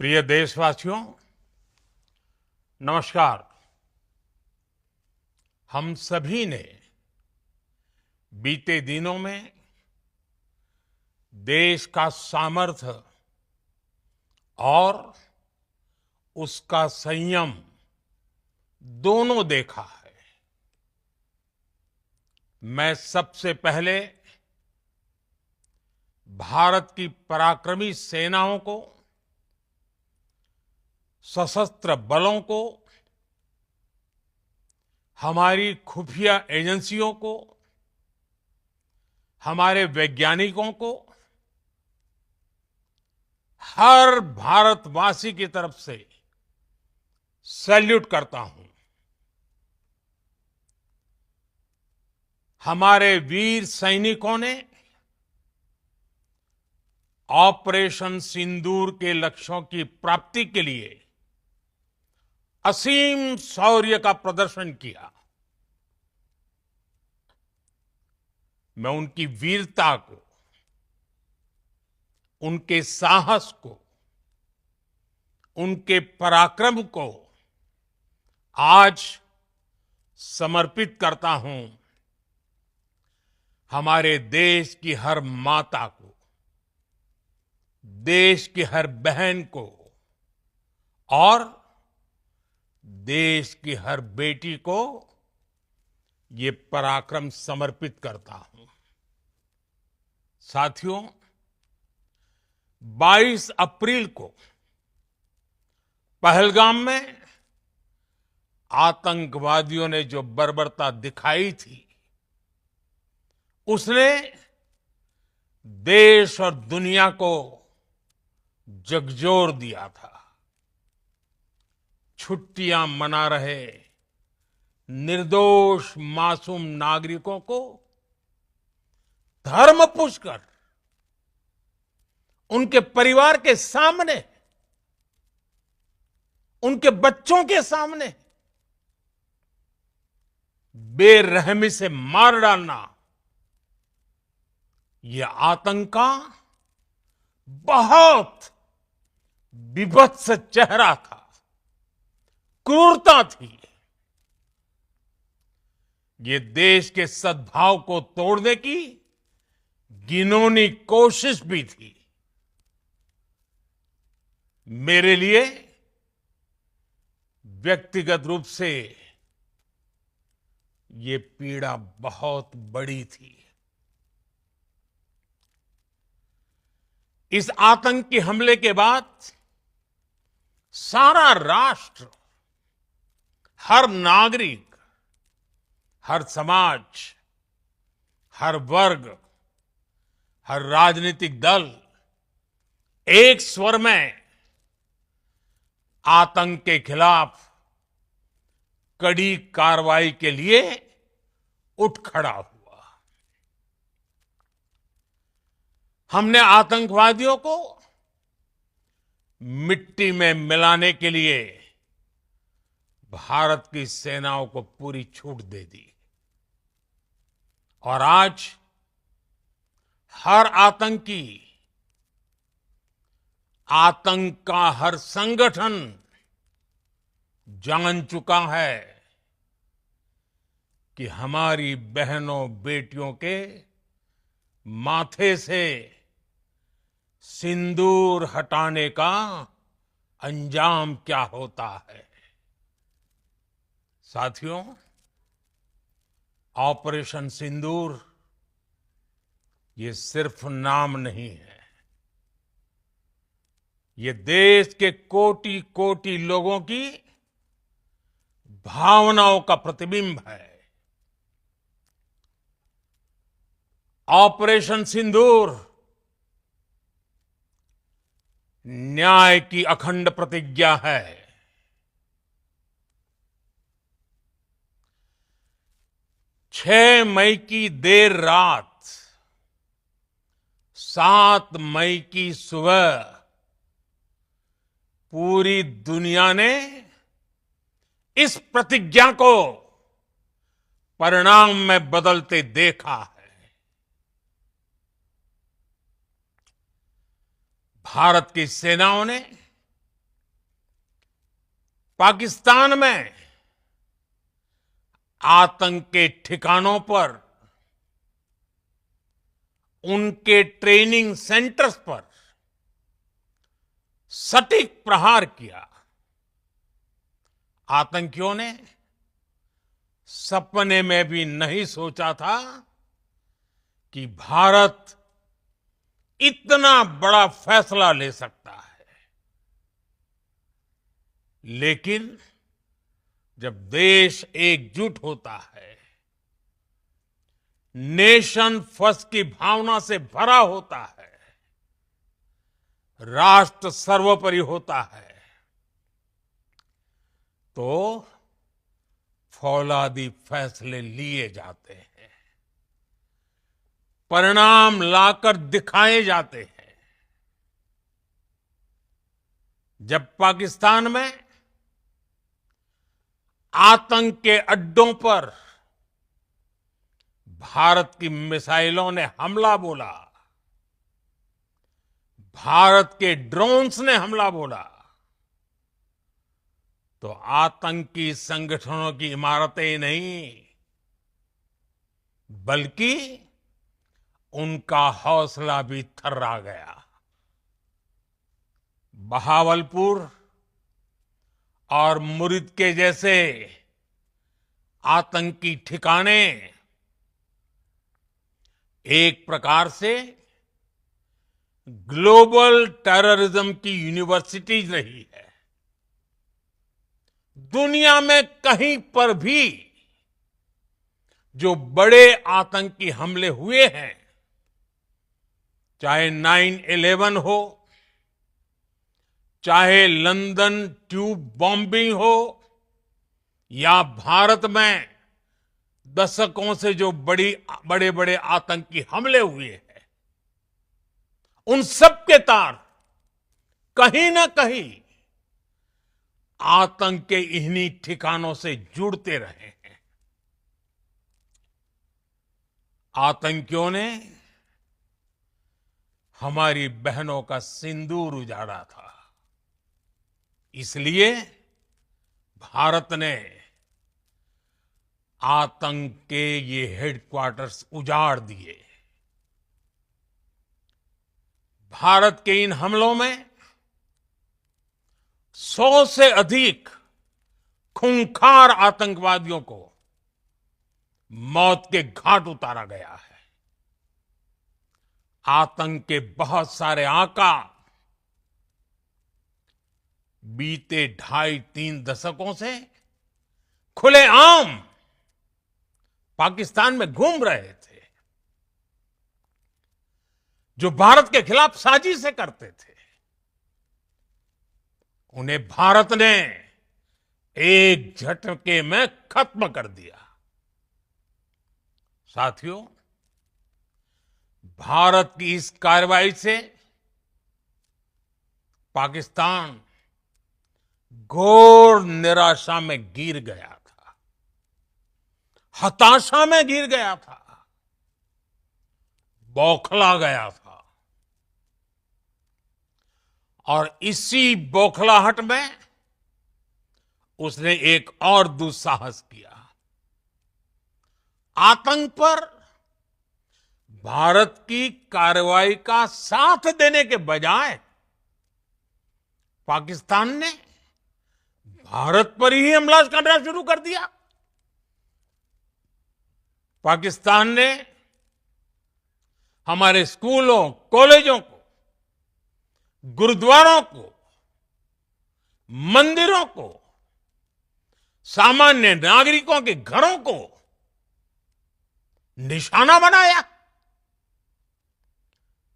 प्रिय देशवासियों, नमस्कार। हम सभी ने बीते दिनों में देश का सामर्थ्य और उसका संयम दोनों देखा है। मैं सबसे पहले भारत की पराक्रमी सेनाओं को, सशस्त्र बलों को, हमारी खुफिया एजेंसियों को, हमारे वैज्ञानिकों को, हर भारतवासी की तरफ से सैल्यूट करता हूं। हमारे वीर सैनिकों ने ऑपरेशन सिंदूर के लक्ष्यों की प्राप्ति के लिए असीम शौर्य का प्रदर्शन किया। मैं उनकी वीरता को, उनके साहस को, उनके पराक्रम को आज समर्पित करता हूं। हमारे देश की हर माता को, देश की हर बहन को और देश की हर बेटी को ये पराक्रम समर्पित करता हूं। साथियों, 22 अप्रैल को पहलगाम में आतंकवादियों ने जो बर्बरता दिखाई थी, उसने देश और दुनिया को झकझोर दिया था। छुट्टियां मना रहे निर्दोष मासूम नागरिकों को धर्म पूछकर उनके परिवार के सामने, उनके बच्चों के सामने बेरहमी से मार डालना, यह आतंक का बहुत विभत्स चेहरा था, क्रूरता थी। ये देश के सद्भाव को तोड़ने की घिनौनी कोशिश भी थी। मेरे लिए व्यक्तिगत रूप से ये पीड़ा बहुत बड़ी थी। इस आतंकी हमले के बाद सारा राष्ट्र, हर नागरिक, हर समाज, हर वर्ग, हर राजनीतिक दल एक स्वर में आतंक के खिलाफ कड़ी कार्रवाई के लिए उठ खड़ा हुआ। हमने आतंकवादियों को मिट्टी में मिलाने के लिए भारत की सेनाओं को पूरी छूट दे दी और आज हर आतंकी, आतंक का हर संगठन जान चुका है कि हमारी बहनों बेटियों के माथे से सिंदूर हटाने का अंजाम क्या होता है। साथियों, ऑपरेशन सिंदूर ये सिर्फ नाम नहीं है, ये देश के कोटि कोटि लोगों की भावनाओं का प्रतिबिंब है। ऑपरेशन सिंदूर न्याय की अखंड प्रतिज्ञा है। 6 मई की देर रात, 7 मई की सुबह पूरी दुनिया ने इस प्रतिज्ञा को परिणाम में बदलते देखा है। भारत की सेनाओं ने पाकिस्तान में आतंक के ठिकानों पर, उनके ट्रेनिंग सेंटर्स पर सटीक प्रहार किया। आतंकियों ने सपने में भी नहीं सोचा था कि भारत इतना बड़ा फैसला ले सकता है। लेकिन जब देश एकजुट होता है, नेशन फर्स्ट की भावना से भरा होता है, राष्ट्र सर्वोपरि होता है, तो फौलादी फैसले लिए जाते हैं, परिणाम लाकर दिखाए जाते हैं। जब पाकिस्तान में आतंक के अड्डों पर भारत की मिसाइलों ने हमला बोला, भारत के ड्रोन्स ने हमला बोला, तो आतंकी संगठनों की इमारतें नहीं, बल्कि उनका हौसला भी थर्रा गया। बहावलपुर और मुरिद के जैसे आतंकी ठिकाने एक प्रकार से ग्लोबल टेररिज्म की यूनिवर्सिटीज रही है। दुनिया में कहीं पर भी जो बड़े आतंकी हमले हुए हैं, चाहे 9/11 हो, चाहे लंदन ट्यूब बॉम्बिंग हो, या भारत में दशकों से जो बड़े बड़े आतंकी हमले हुए हैं, उन सब के तार कहीं ना कहीं आतंक के इन्हीं ठिकानों से जुड़ते रहे हैं। आतंकियों ने हमारी बहनों का सिंदूर उजाड़ा था, इसलिए भारत ने आतंक के ये हेडक्वार्टर्स उजाड़ दिए। भारत के इन हमलों में 100 से अधिक खूंखार आतंकवादियों को मौत के घाट उतारा गया है। आतंक के बहुत सारे आका बीते 2.5-3 दशकों से खुलेआम पाकिस्तान में घूम रहे थे, जो भारत के खिलाफ साजिशें करते थे। उन्हें भारत ने एक झटके में खत्म कर दिया। साथियों, भारत की इस कार्रवाई से पाकिस्तान घोर निराशा में गिर गया था, हताशा में गिर गया था, बौखला गया था। और इसी बौखलाहट में उसने एक और दुस्साहस किया। आतंक पर भारत की कार्रवाई का साथ देने के बजाय पाकिस्तान ने भारत पर ही हमला करना शुरू कर दिया। पाकिस्तान ने हमारे स्कूलों, कॉलेजों को, गुरुद्वारों को, मंदिरों को, सामान्य नागरिकों के घरों को निशाना बनाया।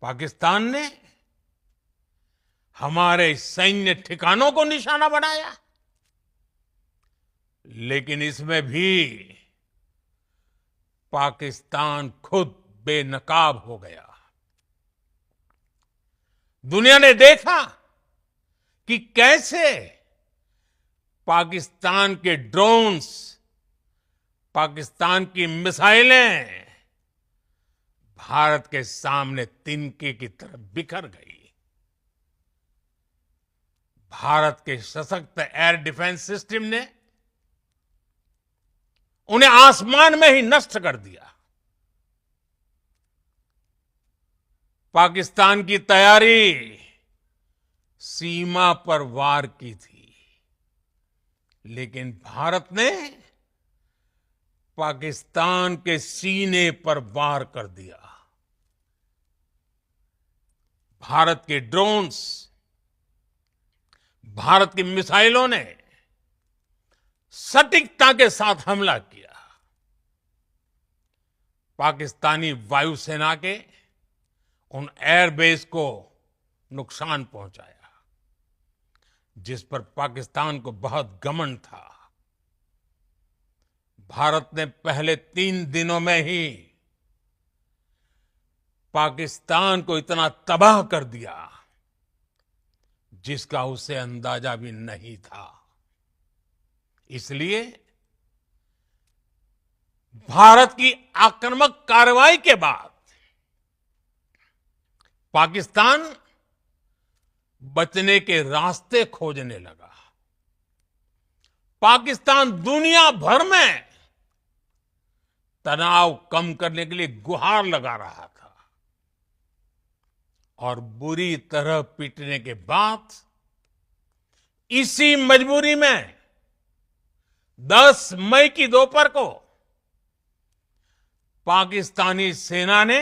पाकिस्तान ने हमारे सैन्य ठिकानों को निशाना बनाया। लेकिन इसमें भी पाकिस्तान खुद बेनकाब हो गया। दुनिया ने देखा कि कैसे पाकिस्तान के ड्रोन्स, पाकिस्तान की मिसाइलें भारत के सामने तिनके की तरह बिखर गई। भारत के सशक्त एयर डिफेंस सिस्टम ने उन्हें आसमान में ही नष्ट कर दिया। पाकिस्तान की तैयारी सीमा पर वार की थी, लेकिन भारत ने पाकिस्तान के सीने पर वार कर दिया। भारत के ड्रोन्स, भारत की मिसाइलों ने सटीकता के साथ हमला किया। पाकिस्तानी वायुसेना के उन एयरबेस को नुकसान पहुंचाया, जिस पर पाकिस्तान को बहुत घमंड था। भारत ने पहले 3 दिनों में ही पाकिस्तान को इतना तबाह कर दिया जिसका उसे अंदाजा भी नहीं था। इसलिए भारत की आक्रामक कार्रवाई के बाद पाकिस्तान बचने के रास्ते खोजने लगा। पाकिस्तान दुनिया भर में तनाव कम करने के लिए गुहार लगा रहा था, और बुरी तरह पीटने के बाद इसी मजबूरी में 10 मई की दोपहर को पाकिस्तानी सेना ने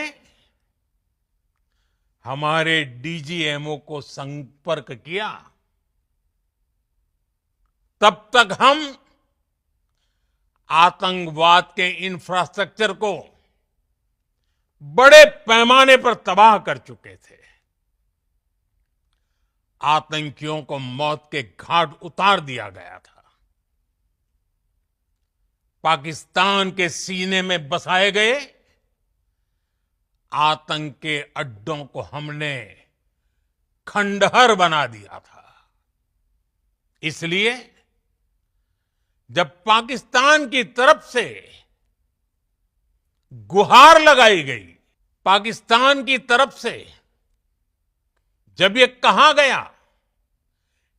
हमारे डीजीएमओ को संपर्क किया। तब तक हम आतंकवाद के इंफ्रास्ट्रक्चर को बड़े पैमाने पर तबाह कर चुके थे। आतंकियों को मौत के घाट उतार दिया गया था। पाकिस्तान के सीने में बसाए गए आतंक के अड्डों को हमने खंडहर बना दिया था। इसलिए जब पाकिस्तान की तरफ से गुहार लगाई गई, पाकिस्तान की तरफ से जब ये कहा गया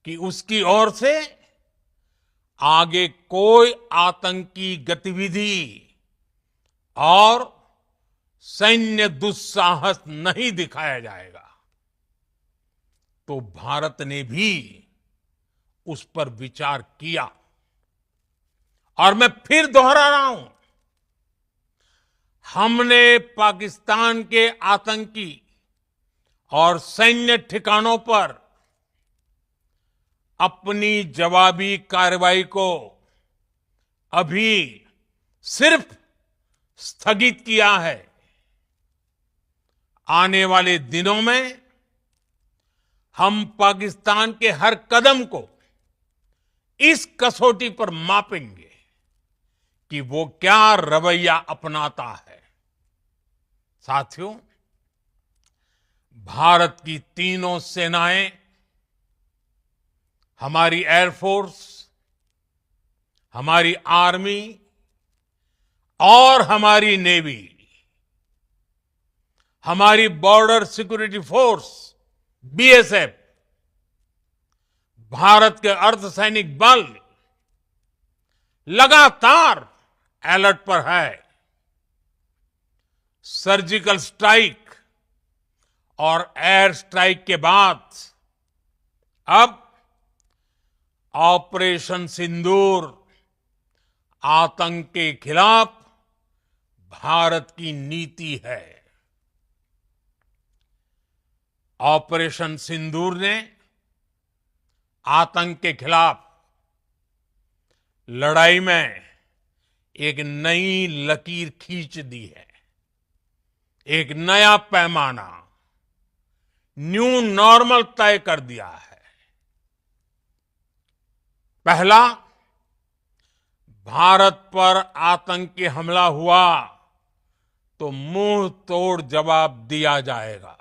कि उसकी ओर से आगे कोई आतंकी गतिविधि और सैन्य दुस्साहस नहीं दिखाया जाएगा, तो भारत ने भी उस पर विचार किया। और मैं फिर दोहरा रहा हूं, हमने पाकिस्तान के आतंकी और सैन्य ठिकानों पर अपनी जवाबी कार्रवाई को अभी सिर्फ स्थगित किया है। आने वाले दिनों में हम पाकिस्तान के हर कदम को इस कसौटी पर मापेंगे कि वो क्या रवैया अपनाता है। साथियों, भारत की तीनों सेनाएं, हमारी एयरफोर्स, हमारी आर्मी और हमारी नेवी, हमारी border security force BSF, Bharat के अर्धसैनिक बल लगातार अलर्ट पर है। सर्जिकल स्ट्राइक और एयर स्ट्राइक के बाद अब ऑपरेशन सिंदूर आतंक के खिलाफ भारत की नीति है। ऑपरेशन सिंदूर ने आतंक के खिलाफ लड़ाई में एक नई लकीर खींच दी है। एक नया पैमाना, न्यू नॉर्मल तय कर दिया है। पहला, भारत पर आतंकी हमला हुआ तो मुंह तोड़ जवाब दिया जाएगा।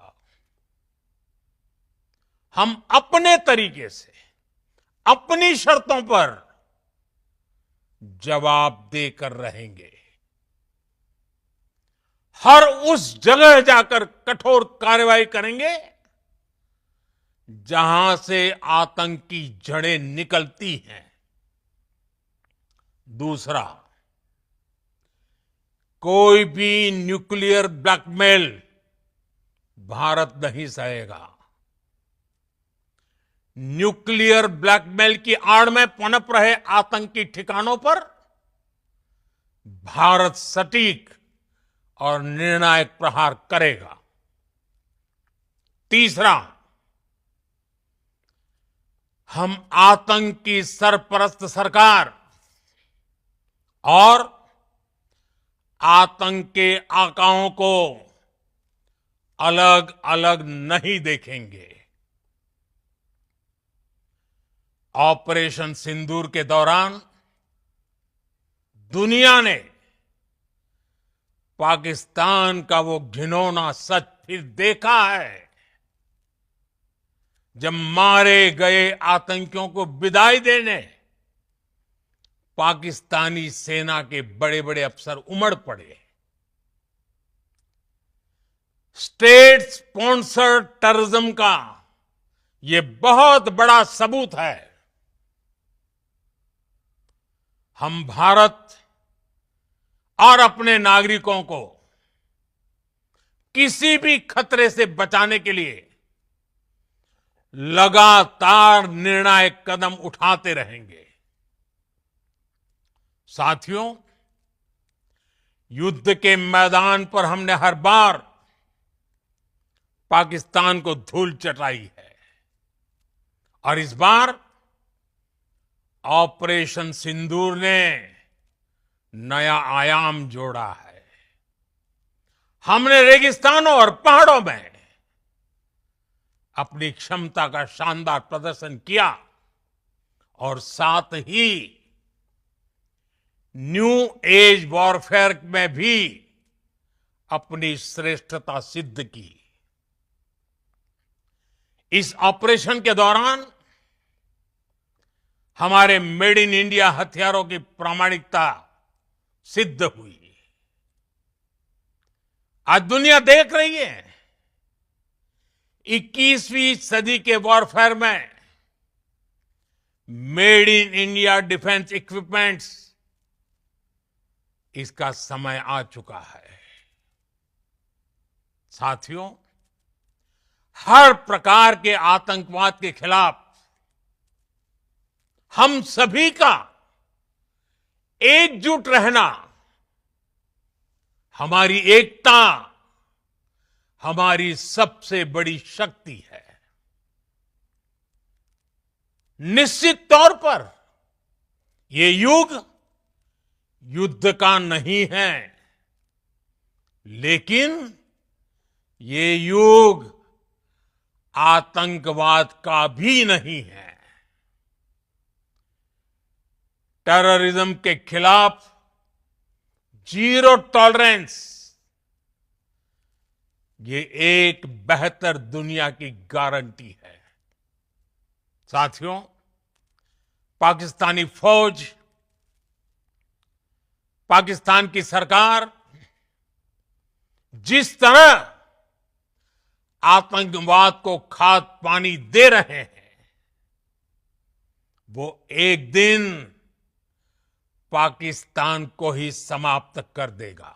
हम अपने तरीके से, अपनी शर्तों पर जवाब देकर रहेंगे। हर उस जगह जाकर कठोर कार्रवाई करेंगे जहां से आतंक की जड़ें निकलती हैं। दूसरा, कोई भी न्यूक्लियर ब्लैकमेल भारत नहीं सहेगा। न्यूक्लियर ब्लैकमेल की आड़ में पनप रहे आतंकी ठिकानों पर भारत सटीक और निर्णायक प्रहार करेगा। तीसरा, हम आतंक की सरपरस्त सरकार और आतंक के आकाओं को अलग अलग नहीं देखेंगे। ऑपरेशन सिंदूर के दौरान दुनिया ने पाकिस्तान का वो घिनौना सच फिर देखा है, जब मारे गए आतंकियों को विदाई देने पाकिस्तानी सेना के बड़े बड़े अफसर उमड़ पड़े। स्टेट स्पॉन्सर्ड टेररिज्म का ये बहुत बड़ा सबूत है। हम भारत और अपने नागरिकों को किसी भी खतरे से बचाने के लिए लगातार निर्णायक कदम उठाते रहेंगे। साथियों, युद्ध के मैदान पर हमने हर बार पाकिस्तान को धूल चटाई है और इस बार ऑपरेशन सिंदूर ने नया आयाम जोड़ा है। हमने रेगिस्तानों और पहाड़ों में अपनी क्षमता का शानदार प्रदर्शन किया और साथ ही न्यू एज वॉरफेयर में भी अपनी श्रेष्ठता सिद्ध की। इस ऑपरेशन के दौरान हमारे मेड इन इंडिया हथियारों की प्रामाणिकता सिद्ध हुई। आज दुनिया देख रही है 21वीं सदी के वॉरफेयर में made in India defence equipments, इसका समय आ चुका है। साथियों, हर प्रकार के आतंकवाद के खिलाफ हम सभी का एकजुट रहना, हमारी एकता हमारी सबसे बड़ी शक्ति है। निश्चित तौर पर ये युग युद्ध का नहीं है, लेकिन ये युग आतंकवाद का भी नहीं है। टेररिज्म के खिलाफ जीरो टॉलरेंस, ये एक बेहतर दुनिया की गारंटी है। साथियों, पाकिस्तानी फौज, पाकिस्तान की सरकार जिस तरह आतंकवाद को खाद पानी दे रहे हैं, वो एक दिन पाकिस्तान को ही समाप्त कर देगा।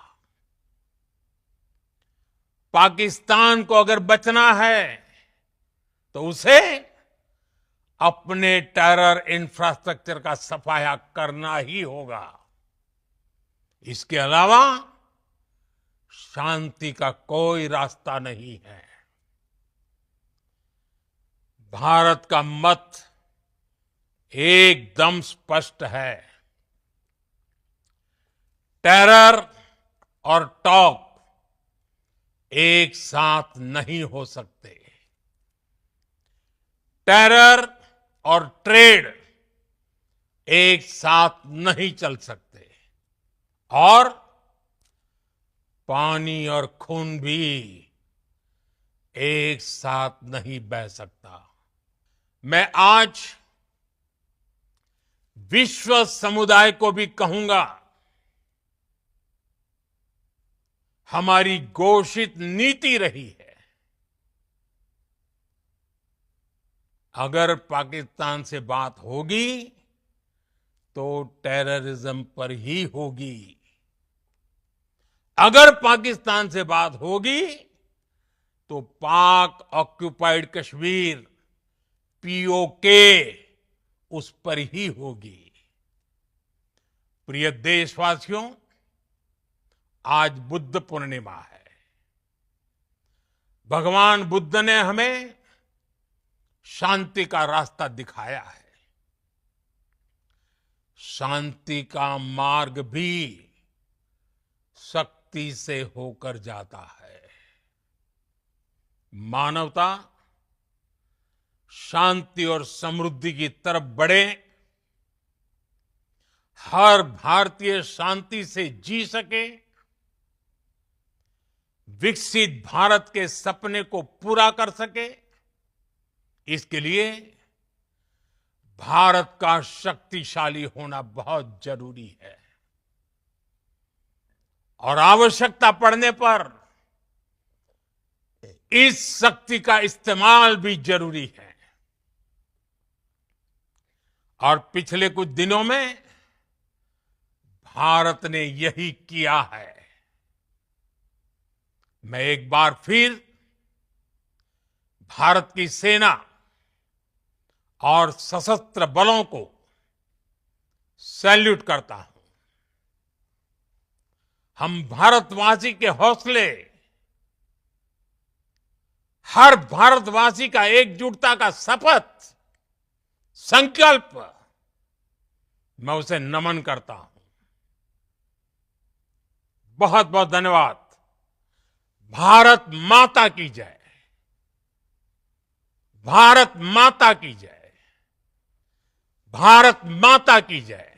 पाकिस्तान को अगर बचना है तो उसे अपने टेरर इंफ्रास्ट्रक्चर का सफाया करना ही होगा। इसके अलावा शांति का कोई रास्ता नहीं है। भारत का मत एकदम स्पष्ट है। टेरर और टॉक एक साथ नहीं हो सकते। टेरर और ट्रेड एक साथ नहीं चल सकते और पानी और खून भी एक साथ नहीं बह सकता। मैं आज विश्व समुदाय को भी कहूंगा, हमारी घोषित नीति रही है अगर पाकिस्तान से बात होगी तो टेररिज्म पर ही होगी। अगर पाकिस्तान से बात होगी तो पाक ऑक्युपाइड कश्मीर पीओके उस पर ही होगी। प्रिय देशवासियों, आज बुद्ध पूर्णिमा है। भगवान बुद्ध ने हमें शांति का रास्ता दिखाया है। शांति का मार्ग भी शक्ति से होकर जाता है। मानवता शांति और समृद्धि की तरफ बढ़े, हर भारतीय शांति से जी सके, विकसित भारत के सपने को पूरा कर सके, इसके लिए भारत का शक्तिशाली होना बहुत जरूरी है। और आवश्यकता पड़ने पर इस शक्ति का इस्तेमाल भी जरूरी है। और पिछले कुछ दिनों में भारत ने यही किया है। मैं एक बार फिर भारत की सेना और सशस्त्र बलों को सैल्यूट करता हूं। हम भारतवासी के हौसले, हर भारतवासी का एकजुटता का शपथ, संकल्प, मैं उसे नमन करता हूं। बहुत बहुत धन्यवाद। भारत माता की जय। भारत माता की जय। भारत माता की जय।